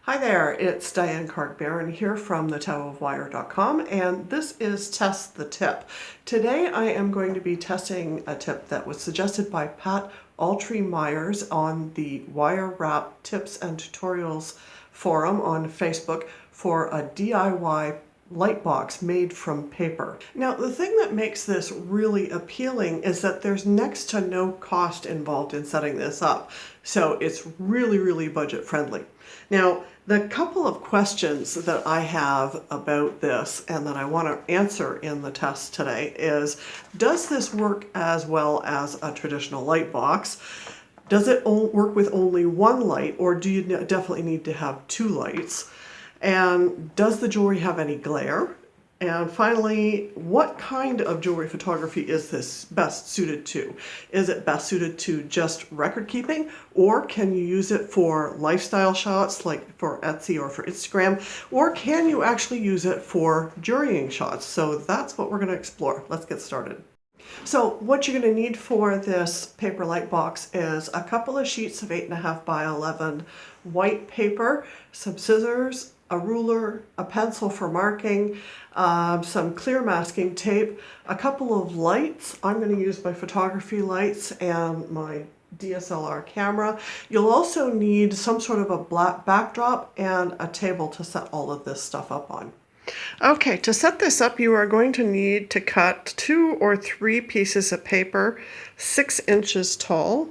Hi there, it's Dianne Karg here from thetaoofwire.com, and this is Test the Tip. Today I am going to be testing a tip that was suggested by Pat Myers on the Wire Wrap Tips and Tutorials forum on Facebook for a DIY light box made from paper. Now, the thing that makes this really appealing is that there's next to no cost involved in setting this up. So it's really budget friendly. Now, the couple of questions that I have about this and that I want to answer in the test today is, does this work as well as a traditional light box? Does it work with only one light, or do you definitely need to have two lights? And does the jewelry have any glare? And finally, what kind of jewelry photography is this best suited to? Is it best suited to just record keeping, or can you use it for lifestyle shots like for Etsy or for Instagram, or can you actually use it for jurying shots? So that's what we're going to explore. Let's get started. So what you're going to need for this paper light box is a couple of sheets of 8.5 by 11 white paper, some scissors, a ruler, a pencil for marking, some clear masking tape, a couple of lights. I'm going to use my photography lights and my DSLR camera. You'll also need some sort of a black backdrop and a table to set all of this stuff up on. Okay, to set this up, you are going to need to cut 2 or 3 pieces of paper 6 inches tall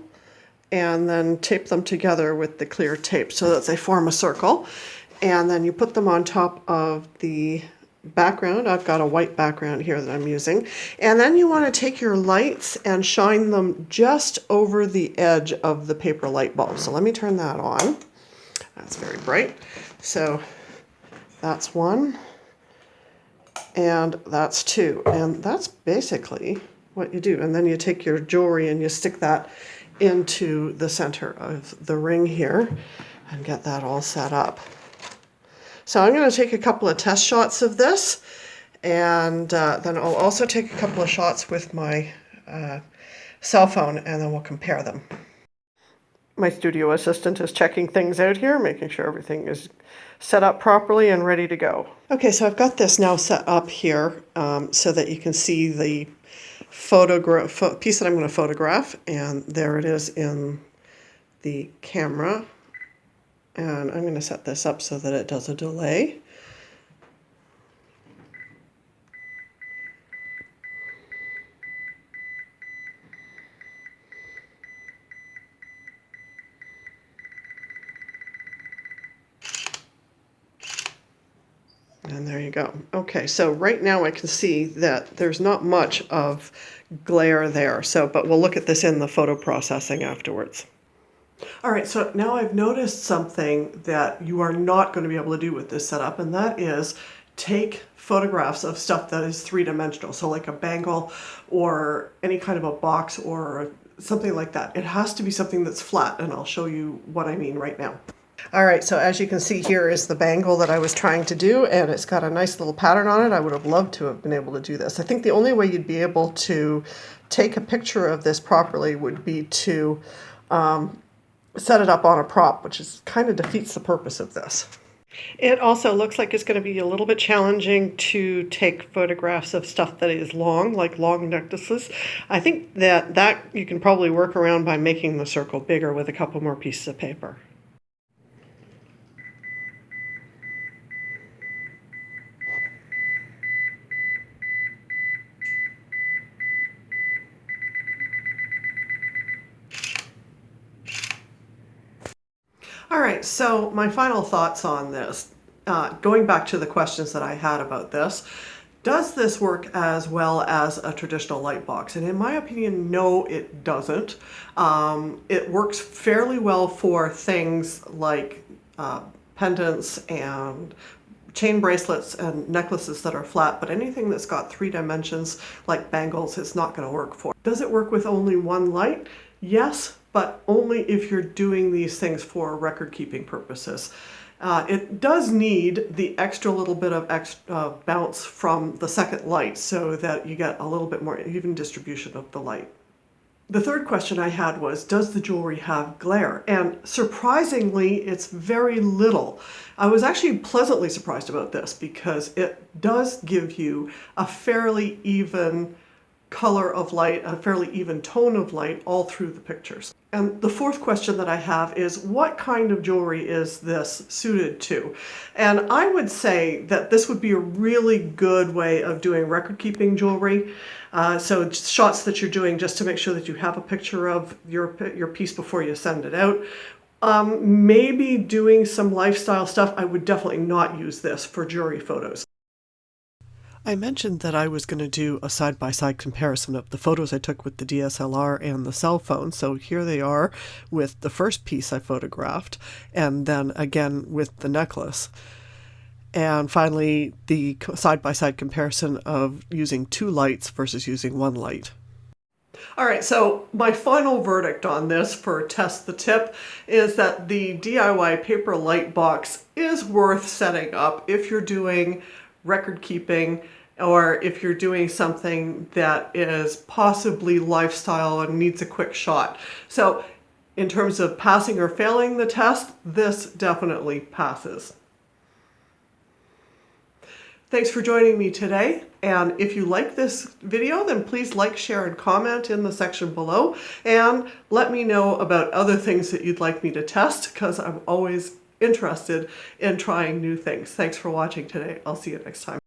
and then tape them together with the clear tape so that they form a circle. And then you put them on top of the background. I've got a white background here that I'm using. And then you want to take your lights and shine them just over the edge of the paper light bulb. So let me turn that on. That's very bright. So that's one. And that's two. And that's basically what you do. And then you take your jewelry and you stick that into the center of the ring here and get that all set up. So I'm going to take a couple of test shots of this, and then I'll also take a couple of shots with my cell phone, and then we'll compare them. My studio assistant is checking things out here, making sure everything is set up properly and ready to go. Okay, so I've got this now set up here so that you can see the piece that I'm going to photograph, and there it is in the camera. And I'm going to set this up so that it does a delay. And there you go. Okay, so right now I can see that there's not much of glare there. But we'll look at this in the photo processing afterwards. All right, so now I've noticed something that you are not going to be able to do with this setup, and that is take photographs of stuff that is three-dimensional, so like a bangle or any kind of a box or something like that. It has to be something that's flat, and I'll show you what I mean right now. All right, so as you can see, here is the bangle that I was trying to do, and it's got a nice little pattern on it. I would have loved to have been able to do this. I think the only way you'd be able to take a picture of this properly would be to set it up on a prop, which is kind of defeats the purpose of this. It also looks like it's going to be a little bit challenging to take photographs of stuff that is long, like long necklaces. I think that you can probably work around by making the circle bigger with a couple more pieces of paper. All right, so my final thoughts on this, going back to the questions that I had about this, does this work as well as a traditional light box? And in my opinion, no, it doesn't. It works fairly well for things like pendants and chain bracelets and necklaces that are flat, but anything that's got 3 dimensions like bangles is not going to work for. Does it work with only one light? Yes, but only if you're doing these things for record keeping purposes. It does need the extra little bit of bounce from the second light so that you get a little bit more even distribution of the light. The third question I had was, does the jewelry have glare? And surprisingly, it's very little. I was actually pleasantly surprised about this because it does give you a fairly even color of light, a fairly even tone of light all through the pictures. And the fourth question that I have is, what kind of jewelry is this suited to? And I would say that this would be a really good way of doing record keeping jewelry. So shots that you're doing just to make sure that you have a picture of your piece before you send it out. Maybe doing some lifestyle stuff. I would definitely not use this for jewelry photos. I mentioned that I was going to do a side-by-side comparison of the photos I took with the DSLR and the cell phone. So here they are with the first piece I photographed, and then again with the necklace. And finally, the side-by-side comparison of using two lights versus using one light. All right, so my final verdict on this for Test the Tip is that the DIY paper light box is worth setting up if you're doing record keeping or if you're doing something that is possibly lifestyle and needs a quick shot. So in terms of passing or failing the test, this definitely passes. Thanks for joining me today, and if you like this video, then please like, share, and comment in the section below, and let me know about other things that you'd like me to test, because I'm always interested in trying new things. Thanks for watching today. I'll see you next time.